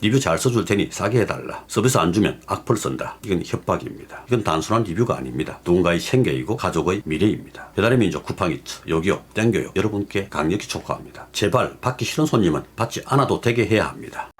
리뷰 잘 써줄 테니 싸게 해달라. 서비스 안 주면 악플 쓴다. 이건 협박입니다. 이건 단순한 리뷰가 아닙니다. 누군가의 생계이고 가족의 미래입니다. 배달의 민족 쿠팡이츠 여기요 땡겨요. 여러분께 강력히 촉구합니다. 제발 받기 싫은 손님은 받지 않아도 되게 해야 합니다.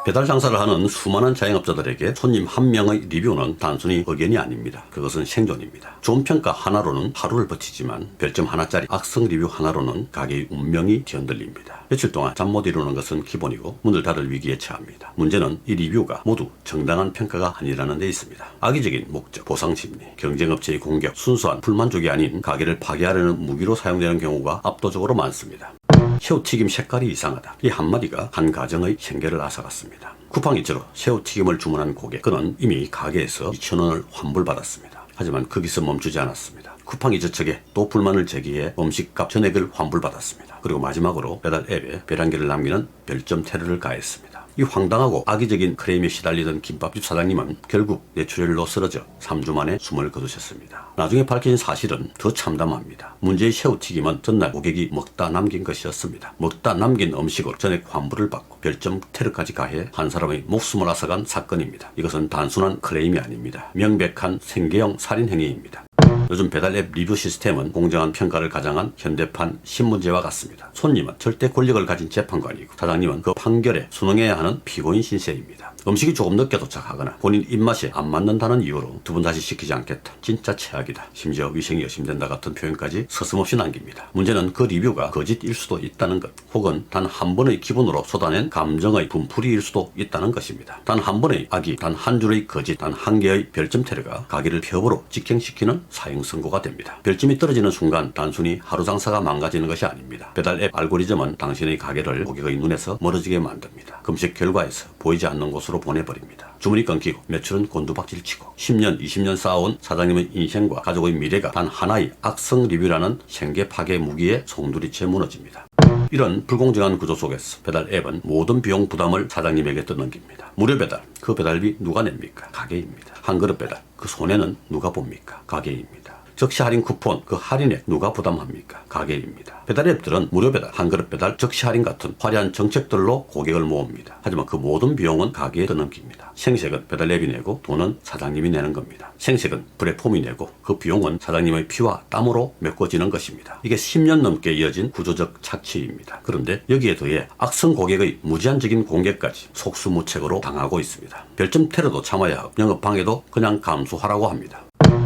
배달 장사를 하는 수많은 자영업자들에게 손님 한 명의 리뷰는 단순히 의견이 아닙니다. 그것은 생존입니다. 좋은 평가 하나로는 하루를 버티지만 별점 하나짜리 악성 리뷰 하나로는 가게의 운명이 뒤흔들립니다. 며칠 동안 잠 못 이루는 것은 기본이고 문을 닫을 위기에 처합니다. 문제는 이 리뷰가 모두 정당한 평가가 아니라는 데 있습니다. 악의적인 목적, 보상심리, 경쟁업체의 공격, 순수한 불만족이 아닌 가게를 파괴하려는 무기로 사용되는 경우가 압도적으로 많습니다. 새우튀김 색깔이 이상하다. 이 한마디가 한 가정의 생계를 앗아갔습니다. 쿠팡이츠로 새우튀김을 주문한 고객, 그는 이미 가게에서 2,000원을 환불받았습니다. 하지만 거기서 멈추지 않았습니다. 쿠팡이츠 측에 또 불만을 제기해 음식값 전액을 환불받았습니다. 그리고 마지막으로 배달 앱에 별한개를 남기는 별점 테러를 가했습니다. 이 황당하고 악의적인 크레임에 시달리던 김밥집 사장님은 결국 뇌출혈로 쓰러져 3주 만에 숨을 거두셨습니다. 나중에 밝혀진 사실은 더 참담합니다. 문제의 새우튀김은 전날 고객이 먹다 남긴 것이었습니다. 먹다 남긴 음식으로 전액 환불을 받고 별점 테러까지 가해 한 사람의 목숨을 앗아간 사건입니다. 이것은 단순한 클레임이 아닙니다. 명백한 생계형 살인행위입니다. 요즘 배달앱 리뷰 시스템은 공정한 평가를 가장한 현대판 신문제와 같습니다. 손님은 절대 권력을 가진 재판관이고 사장님은 그 판결에 순응해야 하는 피고인 신세입니다. 음식이 조금 늦게 도착하거나 본인 입맛에 안 맞는다는 이유로 두 번 다시 시키지 않겠다. 진짜 최악이다. 심지어 위생이 의심된다 같은 표현까지 서슴없이 남깁니다. 문제는 그 리뷰가 거짓일 수도 있다는 것, 혹은 단 한 번의 기분으로 쏟아낸 감정의 분풀이일 수도 있다는 것입니다. 단 한 번의 악의, 단 한 줄의 거짓, 단 한 개의 별점 테러가 가게를 폐업으로 직행시키는 사형 선고가 됩니다. 별점이 떨어지는 순간 단순히 하루 장사가 망가지는 것이 아닙니다. 배달 앱 알고리즘은 당신의 가게를 고객의 눈에서 멀어지게 만듭니다. 검색 결과에서 보이지 않는 곳으로 보내버립니다. 주문이 끊기고 매출은 곤두박질치고 10년, 20년 쌓아온 사장님의 인생과 가족의 미래가 단 하나의 악성 리뷰라는 생계 파괴 무기에 송두리째 무너집니다. 이런 불공정한 구조 속에서 배달 앱은 모든 비용 부담을 사장님에게 떠넘깁니다. 무료 배달, 그 배달비 누가 냅니까? 가게입니다. 한 그릇 배달, 그 손해는 누가 봅니까? 가게입니다. 적시 할인 쿠폰, 그 할인액 누가 부담합니까? 가게입니다. 배달 앱들은 무료 배달, 한 그릇 배달, 적시 할인 같은 화려한 정책들로 고객을 모읍니다. 하지만 그 모든 비용은 가게에 떠넘깁니다. 생색은 배달 앱이 내고 돈은 사장님이 내는 겁니다. 생색은 플랫폼이 내고 그 비용은 사장님의 피와 땀으로 메꿔지는 것입니다. 이게 10년 넘게 이어진 구조적 착취입니다. 그런데 여기에 더해 악성 고객의 무제한적인 공격까지 속수무책으로 당하고 있습니다. 별점 테러도 참아야 하고 영업 방해도 그냥 감수하라고 합니다.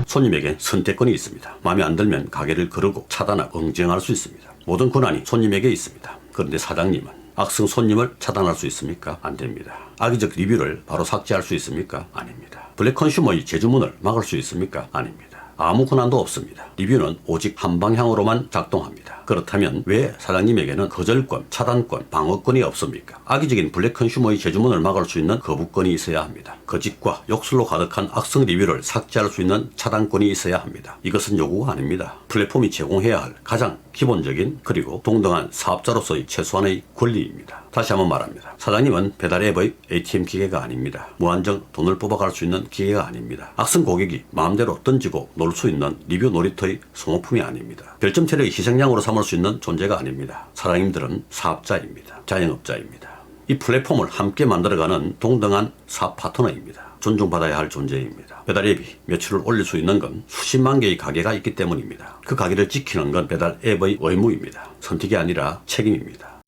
손님에겐 선택권이 있습니다. 마음에 안 들면 가게를 거르고 차단하고 응징할 수 있습니다. 모든 권한이 손님에게 있습니다. 그런데 사장님은 악성 손님을 차단할 수 있습니까? 안 됩니다. 악의적 리뷰를 바로 삭제할 수 있습니까? 아닙니다. 블랙 컨슈머의 재주문을 막을 수 있습니까? 아닙니다. 아무 권한도 없습니다. 리뷰는 오직 한 방향으로만 작동합니다. 그렇다면 왜 사장님에게는 거절권, 차단권, 방어권이 없습니까? 악의적인 블랙 컨슈머의 재주문을 막을 수 있는 거부권이 있어야 합니다. 거짓과 욕설로 가득한 악성 리뷰를 삭제할 수 있는 차단권이 있어야 합니다. 이것은 요구가 아닙니다. 플랫폼이 제공해야 할 가장 기본적인 그리고 동등한 사업자로서의 최소한의 권리입니다. 다시 한번 말합니다. 사장님은 배달 앱의 ATM 기계가 아닙니다. 무한정 돈을 뽑아갈 수 있는 기계가 아닙니다. 악성 고객이 마음대로 던지고 놀 수 있는 리뷰 놀이터의 소모품이 아닙니다. 별점 테러의 희생양으로 삼을 수 있는 존재가 아닙니다. 사장님들은 사업자입니다. 자영업자입니다. 이 플랫폼을 함께 만들어가는 동등한 사업 파트너입니다. 존중받아야 할 존재입니다. 배달 앱이 매출을 올릴 수 있는 건 수십만 개의 가게가 있기 때문입니다. 그 가게를 지키는 건 배달 앱의 의무입니다. 선택이 아니라 책임입니다.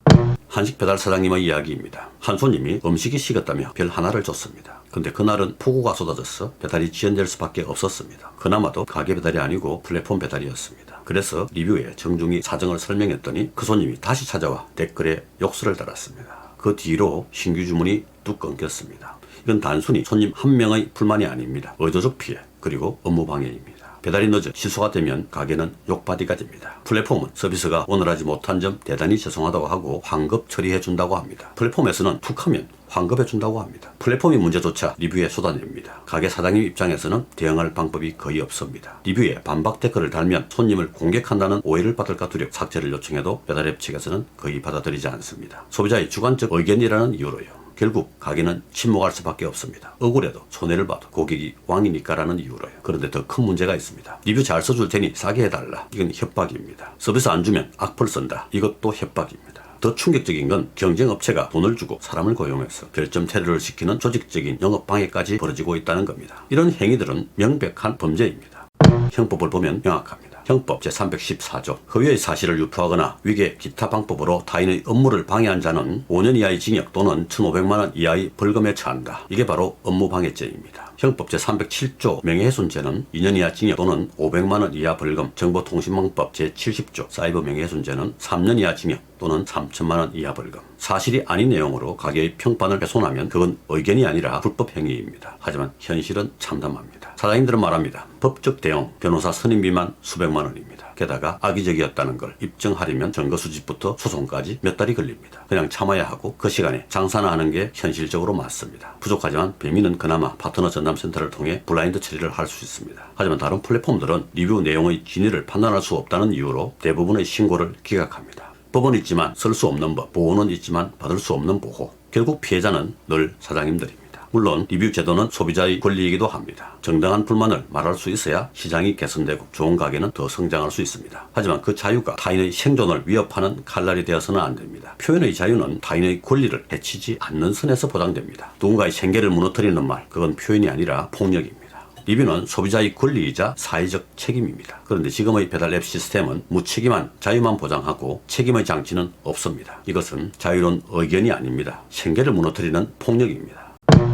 한식 배달 사장님의 이야기입니다. 한 손님이 음식이 식었다며 별 하나를 줬습니다. 근데 그날은 폭우가 쏟아져서 배달이 지연될 수밖에 없었습니다. 그나마도 가게 배달이 아니고 플랫폼 배달이었습니다. 그래서 리뷰에 정중히 사정을 설명했더니 그 손님이 다시 찾아와 댓글에 욕설을 달았습니다. 그 뒤로 신규 주문이 뚝 끊겼습니다. 이건 단순히 손님 한 명의 불만이 아닙니다. 의도적 피해 그리고 업무 방해입니다. 배달이 늦어 취소가 되면 가게는 욕받이가 됩니다. 플랫폼은 서비스가 원활하지 못한 점 대단히 죄송하다고 하고 환급 처리해 준다고 합니다. 플랫폼에서는 툭하면 환급해 준다고 합니다. 플랫폼이 문제조차 리뷰에 쏟아냅니다. 가게 사장님 입장에서는 대응할 방법이 거의 없습니다. 리뷰에 반박 댓글을 달면 손님을 공격한다는 오해를 받을까 두려 삭제를 요청해도 배달앱 측에서는 거의 받아들이지 않습니다. 소비자의 주관적 의견이라는 이유로요. 결국 가게는 침묵할 수밖에 없습니다. 억울해도 손해를 봐도 고객이 왕이니까라는 이유로요. 그런데 더 큰 문제가 있습니다. 리뷰 잘 써줄 테니 싸게 해달라. 이건 협박입니다. 서비스 안 주면 악플 쓴다. 이것도 협박입니다. 더 충격적인 건 경쟁업체가 돈을 주고 사람을 고용해서 별점 테러를 시키는 조직적인 영업방해까지 벌어지고 있다는 겁니다. 이런 행위들은 명백한 범죄입니다. 형법을 보면 명확합니다. 형법 제314조 허위의 사실을 유포하거나 위계 기타 방법으로 타인의 업무를 방해한 자는 5년 이하의 징역 또는 1,500만 원 이하의 벌금에 처한다. 이게 바로 업무방해죄입니다. 형법 제307조 명예훼손죄는 2년 이하 징역 또는 500만 원 이하 벌금, 정보통신망법 제70조 사이버 명예훼손죄는 3년 이하 징역 또는 3천만 원 이하 벌금. 사실이 아닌 내용으로 가게의 평판을 훼손하면 그건 의견이 아니라 불법 행위입니다. 하지만 현실은 참담합니다. 사장님들은 말합니다. 법적 대응, 변호사 선임비만 수백만 원입니다. 게다가 악의적이었다는 걸 입증하려면 증거 수집부터 소송까지 몇 달이 걸립니다. 그냥 참아야 하고 그 시간에 장사나 하는 게 현실적으로 맞습니다. 부족하지만 배민은 그나마 파트너 전담센터를 통해 블라인드 처리를 할 수 있습니다. 하지만 다른 플랫폼들은 리뷰 내용의 진위를 판단할 수 없다는 이유로 대부분의 신고를 기각합니다. 법은 있지만 쓸 수 없는 법, 보호는 있지만 받을 수 없는 보호. 결국 피해자는 늘 사장님들입니다. 물론 리뷰 제도는 소비자의 권리이기도 합니다. 정당한 불만을 말할 수 있어야 시장이 개선되고 좋은 가게는 더 성장할 수 있습니다. 하지만 그 자유가 타인의 생존을 위협하는 칼날이 되어서는 안 됩니다. 표현의 자유는 타인의 권리를 해치지 않는 선에서 보장됩니다. 누군가의 생계를 무너뜨리는 말, 그건 표현이 아니라 폭력입니다. 리뷰는 소비자의 권리이자 사회적 책임입니다. 그런데 지금의 배달 앱 시스템은 무책임한 자유만 보장하고 책임의 장치는 없습니다. 이것은 자유로운 의견이 아닙니다. 생계를 무너뜨리는 폭력입니다.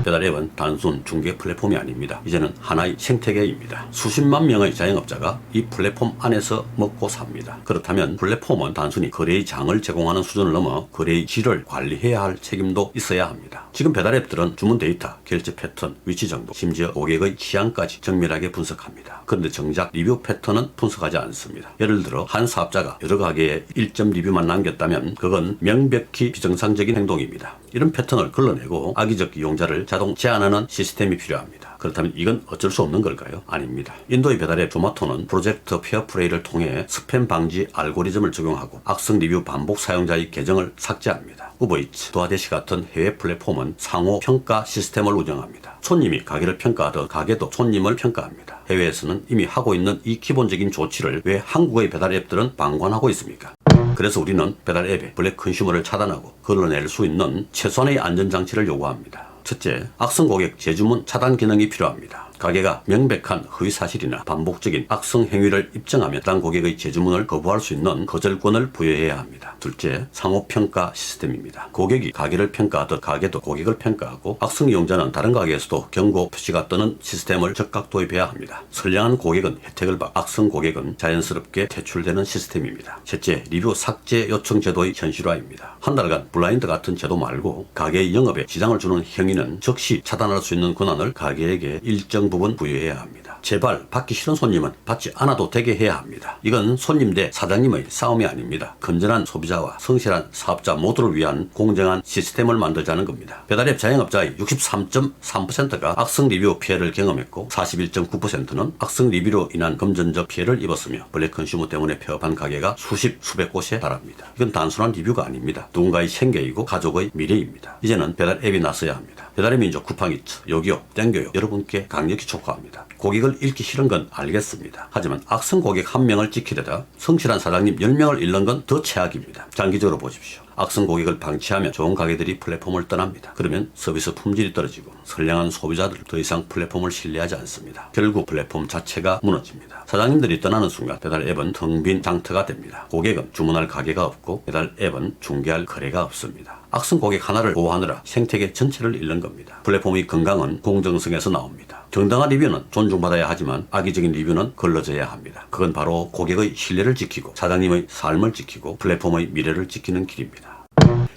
배달앱은 단순 중개 플랫폼이 아닙니다. 이제는 하나의 생태계입니다. 수십만 명의 자영업자가 이 플랫폼 안에서 먹고 삽니다. 그렇다면 플랫폼은 단순히 거래의 장을 제공하는 수준을 넘어 거래의 질을 관리해야 할 책임도 있어야 합니다. 지금 배달앱들은 주문 데이터, 결제 패턴, 위치 정보, 심지어 고객의 취향까지 정밀하게 분석합니다. 그런데 정작 리뷰 패턴은 분석하지 않습니다. 예를 들어 한 사업자가 여러 가게에 1점 리뷰만 남겼다면 그건 명백히 비정상적인 행동입니다. 이런 패턴을 걸러내고 악의적 이용자를 자동 제한하는 시스템이 필요합니다. 그렇다면 이건 어쩔 수 없는 걸까요? 아닙니다. 인도의 배달앱 조마토는 프로젝트 페어플레이를 통해 스팸 방지 알고리즘을 적용하고 악성 리뷰 반복 사용자의 계정을 삭제합니다. 우버이츠, 도하대시 같은 해외 플랫폼은 상호 평가 시스템을 운영합니다. 손님이 가게를 평가하듯 가게도 손님을 평가합니다. 해외에서는 이미 하고 있는 이 기본적인 조치를 왜 한국의 배달앱들은 방관하고 있습니까? 그래서 우리는 배달앱의 블랙 컨슈머를 차단하고 걸러낼 수 있는 최소한의 안전장치를 요구합니다. 첫째, 악성 고객 재주문 차단 기능이 필요합니다. 가게가 명백한 허위사실이나 반복적인 악성 행위를 입증하면 해당 고객의 재주문을 거부할 수 있는 거절권을 부여해야 합니다. 둘째, 상호평가 시스템입니다. 고객이 가게를 평가하듯 가게도 고객을 평가하고 악성 이용자는 다른 가게에서도 경고 표시가 뜨는 시스템을 적극 도입해야 합니다. 선량한 고객은 혜택을 받고 악성 고객은 자연스럽게 퇴출되는 시스템입니다. 셋째, 리뷰 삭제 요청 제도의 현실화입니다. 한 달간 블라인드 같은 제도 말고 가게의 영업에 지장을 주는 행위는 즉시 차단할 수 있는 권한을 가게에게 일정 부분 부여해야 합니다. 제발 받기 싫은 손님은 받지 않아도 되게 해야 합니다. 이건 손님 대 사장님의 싸움이 아닙니다. 건전한 소비자와 성실한 사업자 모두를 위한 공정한 시스템을 만들자는 겁니다. 배달앱 자영업자의 63.3%가 악성 리뷰 피해를 경험했고 41.9%는 악성 리뷰로 인한 금전적 피해를 입었으며 블랙 컨슈머 때문에 폐업한 가게가 수백 곳에 달합니다. 이건 단순한 리뷰가 아닙니다. 누군가의 생계이고 가족의 미래입니다. 이제는 배달앱이 나서야 합니다. 배달의 민족 쿠팡이츠, 요기요, 땡겨요 여러분께 강력히 촉구합니다. 고객을 잃기 싫은 건 알겠습니다. 하지만 악성 고객 한 명을 지키려다 성실한 사장님 10명을 잃는 건 더 최악입니다. 장기적으로 보십시오. 악성 고객을 방치하면 좋은 가게들이 플랫폼을 떠납니다. 그러면 서비스 품질이 떨어지고 선량한 소비자들은 더 이상 플랫폼을 신뢰하지 않습니다. 결국 플랫폼 자체가 무너집니다. 사장님들이 떠나는 순간 배달 앱은 텅 빈 장터가 됩니다. 고객은 주문할 가게가 없고 배달 앱은 중개할 거래가 없습니다. 악성 고객 하나를 보호하느라 생태계 전체를 잃는 겁니다. 플랫폼의 건강은 공정성에서 나옵니다. 정당한 리뷰는 존중받아야 하지만 악의적인 리뷰는 걸러져야 합니다. 그건 바로 고객의 신뢰를 지키고 사장님의 삶을 지키고 플랫폼의 미래를 지키는 길입니다.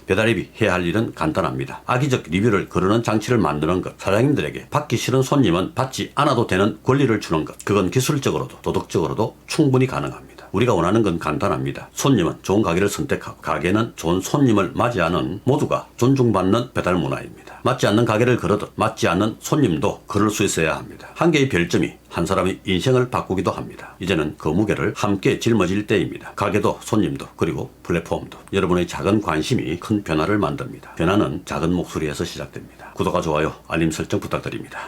배달앱이 해야 할 일은 간단합니다. 악의적 리뷰를 거르는 장치를 만드는 것, 사장님들에게 받기 싫은 손님은 받지 않아도 되는 권리를 주는 것, 그건 기술적으로도 도덕적으로도 충분히 가능합니다. 우리가 원하는 건 간단합니다. 손님은 좋은 가게를 선택하고 가게는 좋은 손님을 맞이하는 모두가 존중받는 배달 문화입니다. 맞지 않는 가게를 걸어도 맞지 않는 손님도 걸을 수 있어야 합니다. 한 개의 별점이 한 사람의 인생을 바꾸기도 합니다. 이제는 그 무게를 함께 짊어질 때입니다. 가게도 손님도 그리고 플랫폼도 여러분의 작은 관심이 큰 변화를 만듭니다. 변화는 작은 목소리에서 시작됩니다. 구독과 좋아요, 알림 설정 부탁드립니다.